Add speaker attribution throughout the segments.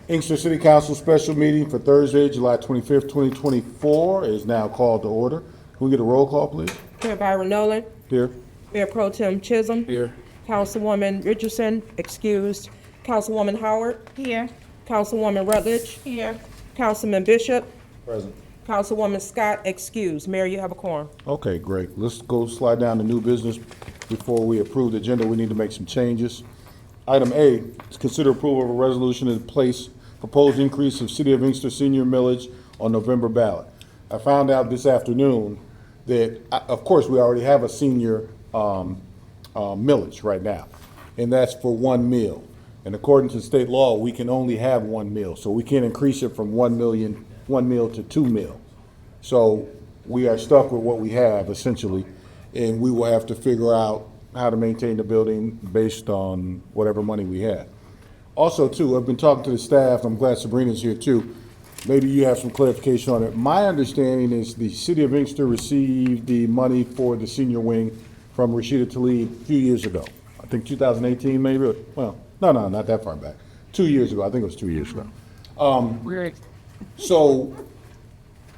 Speaker 1: Inkster City Council special meeting for Thursday, July 25th, 2024 is now called to order. Can we get a roll call, please?
Speaker 2: Mayor Byron Nolan.
Speaker 1: Here.
Speaker 2: Mayor Pro Tem Chisholm.
Speaker 1: Here.
Speaker 2: Councilwoman Richardson, excused. Councilwoman Howard.
Speaker 3: Here.
Speaker 2: Councilwoman Rutledge.
Speaker 3: Here.
Speaker 2: Councilman Bishop.
Speaker 1: Present.
Speaker 2: Councilwoman Scott, excused. Mayor, you have a quorum.
Speaker 1: Okay, great. Let's go slide down to new business. Before we approve the agenda, we need to make some changes. Item A is consider approval of a resolution to place proposed increase of City of Inkster senior millage on November ballot. I found out this afternoon that, of course, we already have a senior millage right now, and that's for one meal. And according to state law, we can only have one meal, so we can't increase it from 1 meal to 2 meal. So we are stuck with what we have essentially, and we will have to figure out how to maintain the building based on whatever money we have. Also, too, I've been talking to the staff. I'm glad Sabrina's here too. Maybe you have some clarification on it. My understanding is the City of Inkster received the money for the senior wing from Rashida Tlaib a few years ago. I think 2018 maybe. Well, no, not that far back. 2 years ago. I think it was 2 years ago. So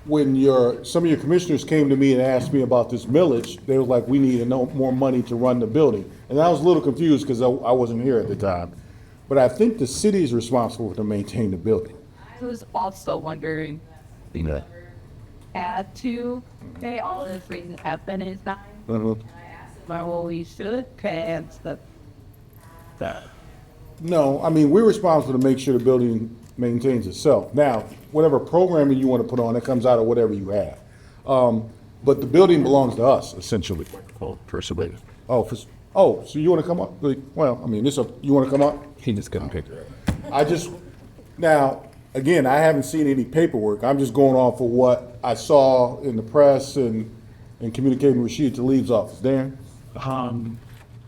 Speaker 1: when some of your commissioners came to me and asked me about this millage, they were like, we need more money to run the building. And I was a little confused because I wasn't here at the time. But I think the city is responsible to maintain the building.
Speaker 3: I was also wondering, had to pay all this reason have been his time.
Speaker 1: Mhm.
Speaker 3: Well, we should pay that.
Speaker 1: No, I mean, we're responsible to make sure the building maintains itself. Now, whatever programming you want to put on, it comes out of whatever you have. But the building belongs to us, essentially.
Speaker 4: Personally,
Speaker 1: So you want to come up? Well, I mean, you want to come up?
Speaker 4: he just couldn't pick her up.
Speaker 1: Now, again, I haven't seen any paperwork. I'm just going off of what I saw in the press and communicating with Rashida Tlaib's office. Dan?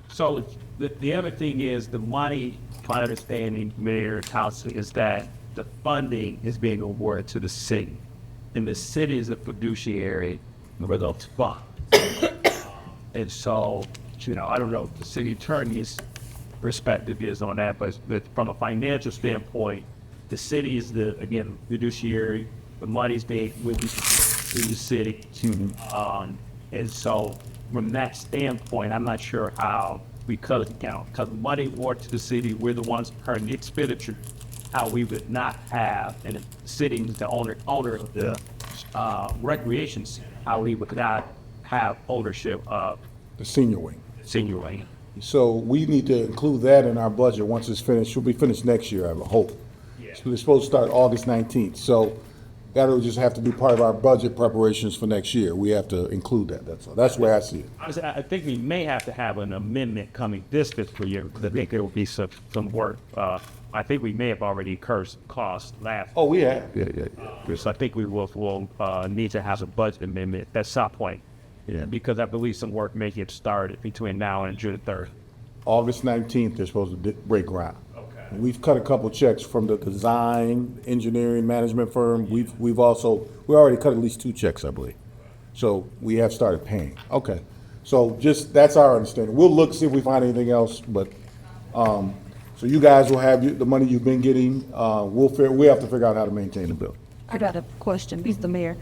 Speaker 5: So the other thing is the money, my understanding, Mayor Council, is that the funding is being awarded to the city. And the city is the fiduciary for those funds. And so, I don't know what the city attorney's perspective is on that, but from a financial standpoint, the city is again, fiduciary. The money's being with the city. And so from that standpoint, I'm not sure how we cut it down, because money awarded to the city, we're the ones earning the expenditure, how we would not have, and the city is the owner of the recreation center, how we would not have ownership of
Speaker 1: The senior wing.
Speaker 5: senior wing.
Speaker 1: So we need to include that in our budget once it's finished. It'll be finished next year, I would hope.
Speaker 5: Yeah.
Speaker 1: So it's supposed to start August 19th. So that'll just have to be part of our budget preparations for next year. We have to include that, that's all. That's the way I see it.
Speaker 5: Honestly, I think we may have to have an amendment coming this fiscal year, because I think there will be some work. I think we may have already incurred some costs last.
Speaker 1: Oh, we have.
Speaker 5: Yeah. So I think we will need to have a budget amendment at some point. Yeah. Because I believe some work may get started between now and June 3rd.
Speaker 1: August 19th, they're supposed to break ground.
Speaker 5: Okay.
Speaker 1: We've cut a couple checks from the design, engineering, management firm. We already cut at least 2 checks, I believe. So we have started paying. Okay. So that's our understanding. We'll look, see if we find anything else, but, so you guys will have the money you've been getting. We have to figure out how to maintain the building.
Speaker 6: I got a question, Mr. Mayor.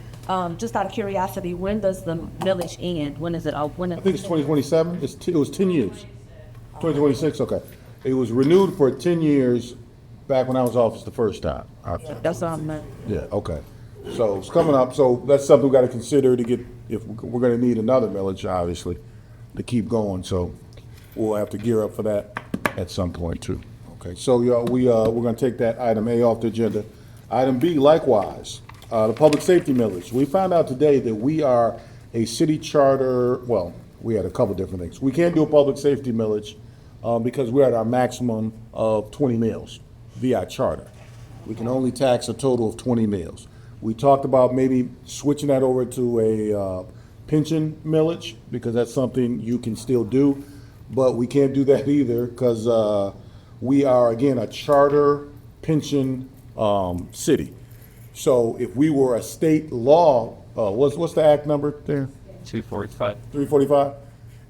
Speaker 6: Just out of curiosity, when does the millage end? When is it?
Speaker 1: I think it's 2027. It was 10 years. 2026, okay. It was renewed for 10 years back when I was office the first time.
Speaker 6: That's what I meant.
Speaker 1: Yeah, okay. So it's coming up, so that's something we gotta consider to get, if we're gonna need another millage, obviously, to keep going, so we'll have to gear up for that at some point too. Okay, so y'all, we're gonna take that item A off the agenda. Item B, likewise, the public safety millage. We found out today that we are a city charter, well, we had a couple different things. We can't do a public safety millage because we're at our maximum of 20 mills via charter. We can only tax a total of 20 mills. We talked about maybe switching that over to a pension millage, because that's something you can still do, but we can't do that either because we are, again, a charter pension city. So if we were a state law, what's the act number there?
Speaker 5: 245.
Speaker 1: 345?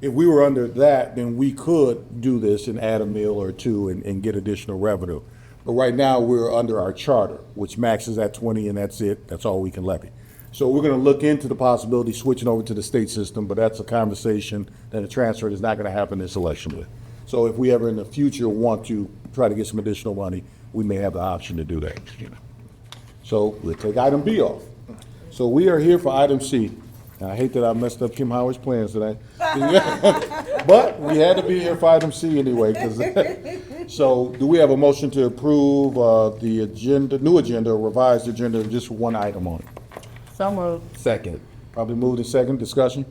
Speaker 1: If we were under that, then we could do this and add a mill or two and get additional revenue. But right now, we're under our charter, which maxes at 20, and that's it. That's all we can levy. So we're going to look into the possibility of switching over to the state system, but that's a conversation that a transfer is not going to happen this election with. So if we ever in the future want to try to get some additional money, we may have the option to do that. So we'll take item B off. So we are here for item C. Now, I hate that I messed up Kim Howard's plans today. But we had to be here for item C anyway. So do we have a motion to approve the agenda, new agenda, revised agenda, just one item on it?
Speaker 6: So moved.
Speaker 4: Second.
Speaker 1: Probably moved in second. Discussion?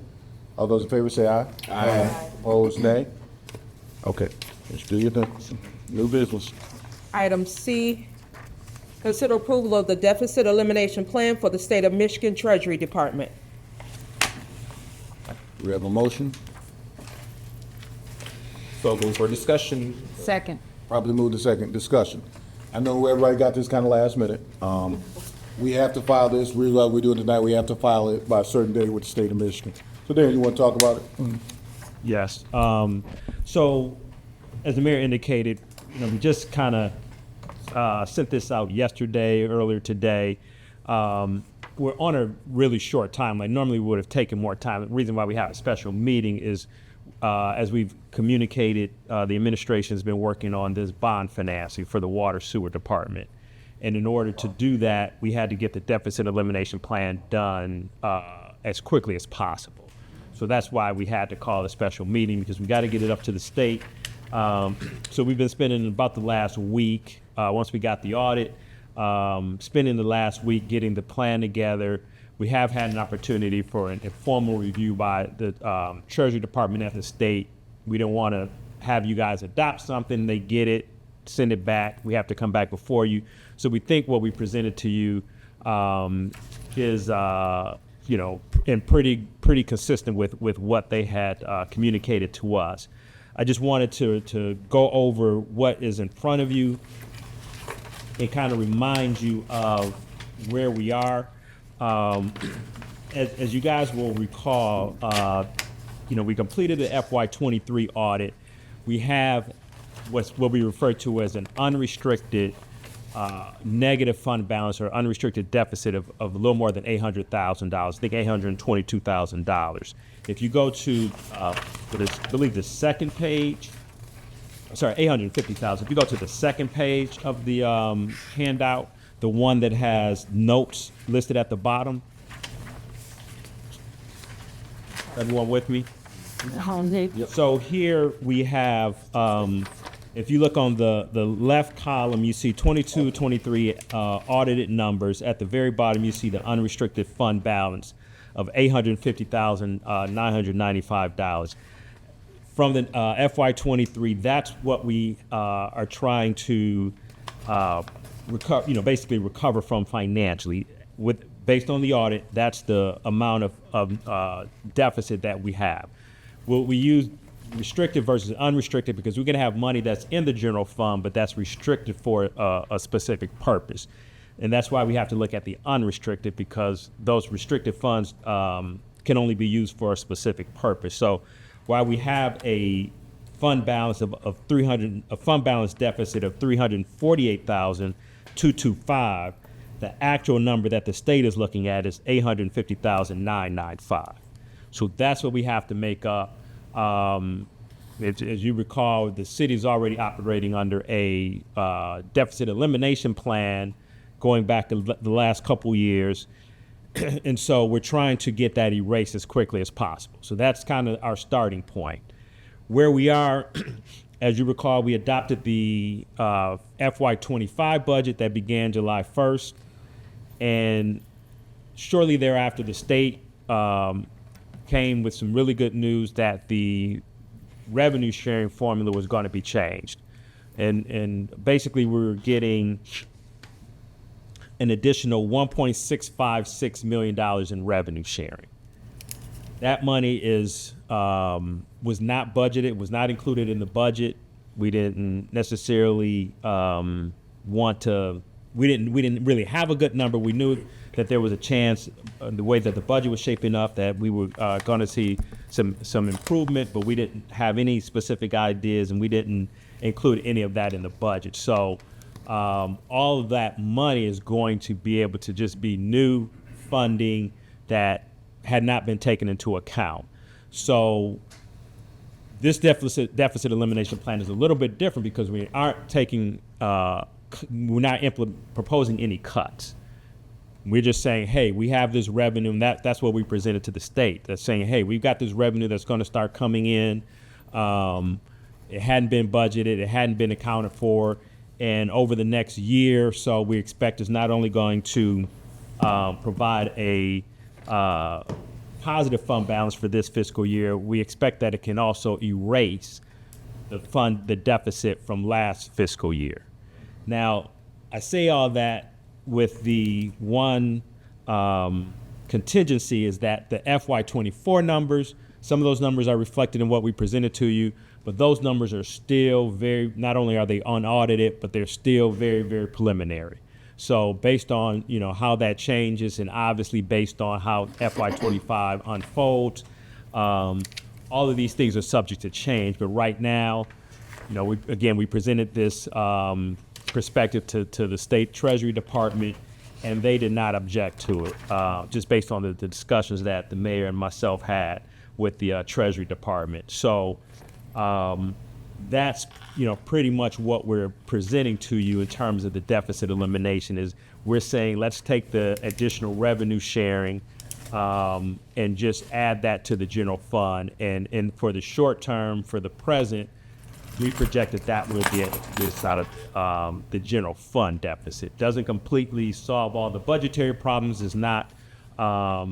Speaker 1: All those in favor say aye. Aye. Opposed, nay? Okay, let's do your thing. New business.
Speaker 2: Item C, consider approval of the deficit elimination plan for the State of Michigan Treasury Department.
Speaker 1: We have a motion.
Speaker 4: So move for discussion.
Speaker 6: Second.
Speaker 1: Probably moved in second. Discussion. I know everybody got this kind of last minute. We have to file this. Reason why we're doing it tonight, we have to file it by a certain day with the State of Michigan. So Dan, you want to talk about it?
Speaker 7: Yes. So, as the mayor indicated, we just kind of sent this out yesterday, earlier today. We're on a really short timeline. Normally, we would have taken more time. The reason why we have a special meeting is, as we've communicated, the administration has been working on this bond financing for the water sewer department. And in order to do that, we had to get the deficit elimination plan done as quickly as possible. So that's why we had to call a special meeting, because we got to get it up to the state. So we've been spending about the last week, once we got the audit, spending the last week getting the plan together. We have had an opportunity for an informal review by the Treasury Department at the state. We don't want to have you guys adopt something, they get it, send it back. We have to come back before you. So we think what we presented to you is and pretty consistent with what they had communicated to us. I just wanted to go over what is in front of you and kind of remind you of where we are. As you guys will recall, we completed the FY23 audit. We have what we refer to as an unrestricted negative fund balance or unrestricted deficit of a little more than $800,000. I think $822,000. If you go to, I believe the second page, sorry, $850,000. If you go to the second page of the handout, the one that has notes listed at the bottom. Everyone with me? So here we have, if you look on the left column, you see 22, 23 audited numbers. At the very bottom, you see the unrestricted fund balance of $850,995. From the FY23, that's what we are trying to recover, basically recover from financially. Based on the audit, that's the amount of deficit that we have. We use restricted versus unrestricted because we're going to have money that's in the general fund, but that's restricted for a specific purpose. And that's why we have to look at the unrestricted, because those restricted funds can only be used for a specific purpose. So while we have a fund balance a fund balance deficit of $348,225, the actual number that the state is looking at is $850,995. So that's what we have to make up. As you recall, the city is already operating under a deficit elimination plan going back to the last couple years. And so we're trying to get that erased as quickly as possible. So that's kind of our starting point. Where we are, as you recall, we adopted the FY25 budget that began July 1st. And shortly thereafter, the state came with some really good news that the revenue sharing formula was going to be changed. And basically we were getting an additional $1.656 million in revenue sharing. That money was not budgeted, was not included in the budget. We didn't necessarily we didn't really have a good number. We knew that there was a chance, the way that the budget was shaping up, that we were going to see some improvement, but we didn't have any specific ideas, and we didn't include any of that in the budget. So all of that money is going to be able to just be new funding that had not been taken into account. So this deficit elimination plan is a little bit different because we aren't taking, we're not proposing any cuts. We're just saying, hey, we have this revenue, and that's what we presented to the state. That's saying, hey, we've got this revenue that's going to start coming in. It hadn't been budgeted, it hadn't been accounted for, and over the next year or so, we expect it's not only going to provide a positive fund balance for this fiscal year, we expect that it can also erase the deficit from last fiscal year. Now, I say all that with the one contingency is that the FY24 numbers, some of those numbers are reflected in what we presented to you, but those numbers are still not only are they unaudited, but they're still very, very preliminary. So based on, how that changes, and obviously based on how FY25 unfolds, all of these things are subject to change. But right now, we presented this perspective to the State Treasury Department, and they did not object to it, just based on the discussions that the mayor and myself had with the Treasury Department. So that's pretty much what we're presenting to you in terms of the deficit elimination. Is we're saying let's take the additional revenue sharing and just add that to the general fund, and for the short term, for the present, we project that will be this out of the general fund deficit. Doesn't completely solve all the budgetary problems, is not a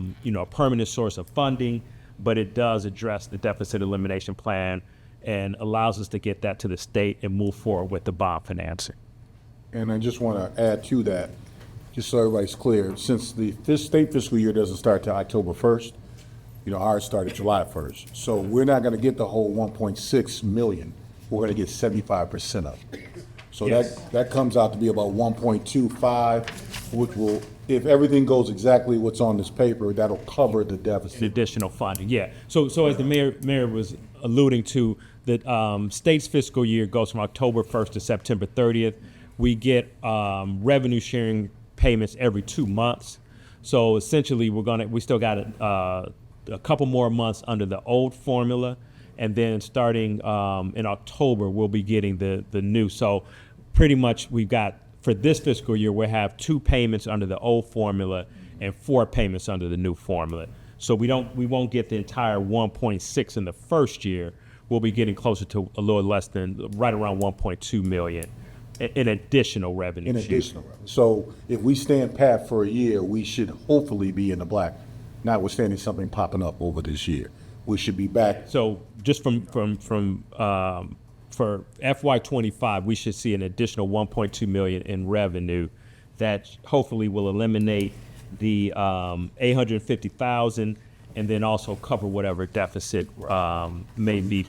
Speaker 7: permanent source of funding, but it does address the deficit elimination plan and allows us to get that to the state and move forward with the bond financing.
Speaker 1: And I just want to add to that, just so everybody's clear, since this state fiscal year doesn't start till October 1st, ours started July 1st. So we're not going to get the whole 1.6 million. We're going to get 75% of it. So
Speaker 7: Yes.
Speaker 1: that comes out to be about 1.25, which will, if everything goes exactly what's on this paper, that'll cover the deficit.
Speaker 7: The additional funding, yeah. So as the mayor was alluding to, the state's fiscal year goes from October 1st to September 30th. We get revenue sharing payments every 2 months. So essentially, we still got a couple more months under the old formula, and then starting in October, we'll be getting the new. So pretty much we've got, for this fiscal year, we'll have 2 payments under the old formula and 4 payments under the new formula. So we won't get the entire 1.6 in the first year. We'll be getting closer to a little less than, right around 1.2 million in additional revenue.
Speaker 1: In additional revenue. So if we stand pat for a year, we should hopefully be in the black, notwithstanding something popping up over this year. We should be back.
Speaker 7: So just for FY25, we should see an additional 1.2 million in revenue that hopefully will eliminate the 850,000, and then also cover whatever deficit may be,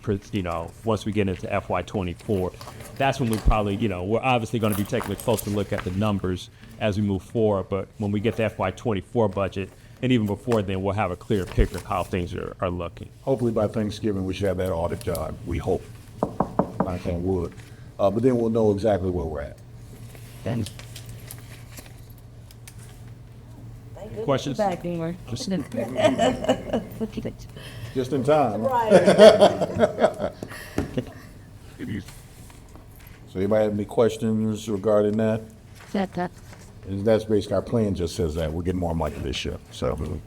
Speaker 7: once we get into FY24. That's when we probably, we're obviously going to be taking a closer look at the numbers as we move forward. But when we get the FY24 budget, and even before then, we'll have a clear picture of how things are looking.
Speaker 1: Hopefully by Thanksgiving, we should have that audit done, we hope. Knock on wood. But then we'll know exactly where we're at.
Speaker 7: Questions?
Speaker 6: Back, Beamer.
Speaker 1: Just in time. So anybody have any questions regarding that? And that's basically, our plan just says that, we're getting more money this year, so.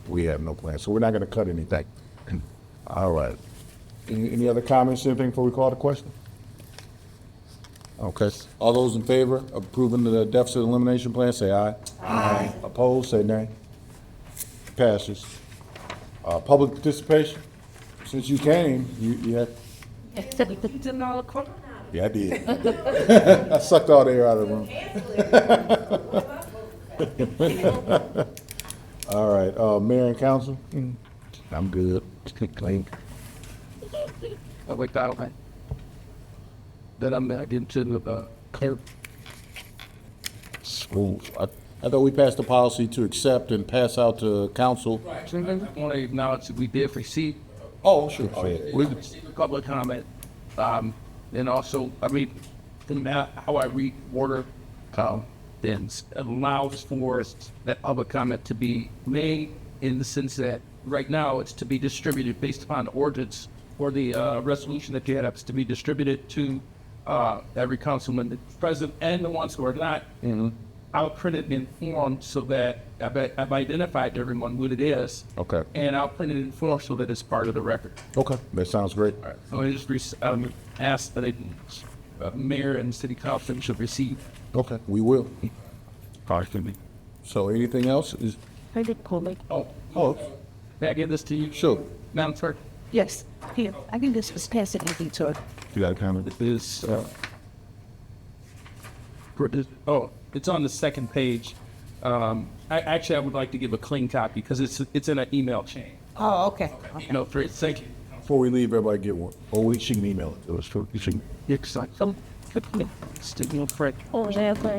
Speaker 1: We have no plan, so we're not gonna cut anything. All right. Any other comments, anything before we call the question? Okay, all those in favor of approving the deficit elimination plan, say aye. Aye. Opposed, say nay. Passes. Public participation, since you came, you had, yeah, I did. I sucked all the air out of the room. All right, mayor and council? I'm good. Clean.
Speaker 8: Public document that I'm back into the
Speaker 1: Schools. I thought we passed a policy to accept and pass out to council.
Speaker 8: I want to acknowledge that we did receive.
Speaker 1: Oh, sure. Oh, yeah.
Speaker 8: We received a couple of comments. And also, and now how I read order, then allows for that public comment to be made in the sense that right now it's to be distributed based upon the ordinance or the resolution that you have is to be distributed to every councilman that's present and the ones who are not. I'll print it in form so that I've identified to everyone what it is.
Speaker 1: Okay.
Speaker 8: And I'll print it in form so that it's part of the record.
Speaker 1: Okay, that sounds great.
Speaker 8: So I just ask that mayor and city council should receive.
Speaker 1: Okay, we will.
Speaker 8: Partially.
Speaker 1: So anything else is, oh,
Speaker 8: May I give this to you?
Speaker 1: sure.
Speaker 8: Madam Clerk?
Speaker 6: Yes, here, I can just pass it anything to her.
Speaker 1: You got a comment?
Speaker 8: This, it's on the second page. I would like to give a clean copy because it's in an email chain.
Speaker 2: Oh, okay.
Speaker 8: No, thank you.
Speaker 1: Before we leave, everybody get one. Or she can email it to us.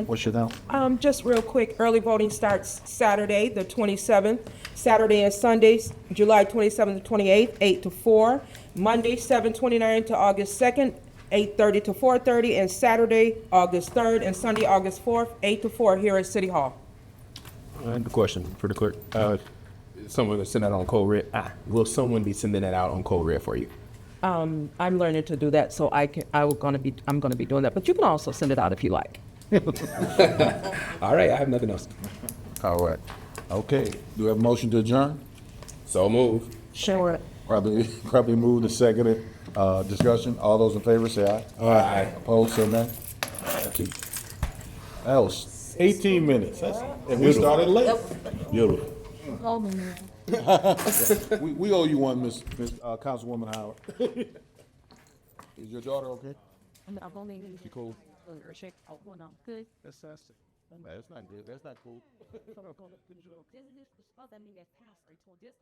Speaker 1: What's your now?
Speaker 2: Just real quick, early voting starts Saturday, the 27th. Saturday and Sundays, July 27th to 28th, 8 to 4. Monday, 7/29 to August 2nd, 8:30 to 4:30. And Saturday, August 3rd, and Sunday, August 4th, 8 to 4 here at City Hall.
Speaker 4: I have a question for the clerk. Someone will send that on code red. Will someone be sending that out on code red for you?
Speaker 2: I'm learning to do that, so I'm gonna be doing that. But you can also send it out if you like.
Speaker 4: All right, I have nothing else.
Speaker 1: All right. Okay, do we have a motion to adjourn?
Speaker 4: So move.
Speaker 6: Sure.
Speaker 1: Probably moved and seconded. Discussion, all those in favor say aye.
Speaker 4: Aye.
Speaker 1: Opposed, say nay. That was 18 minutes. And we started late.
Speaker 4: Beautiful.
Speaker 1: We owe you one, Miss Councilwoman Howard. Is your daughter okay?
Speaker 6: I've only.
Speaker 1: She cool?
Speaker 6: Good.
Speaker 1: That's not good. That's not cool.
Speaker 6: This is, that mean that's past, or this,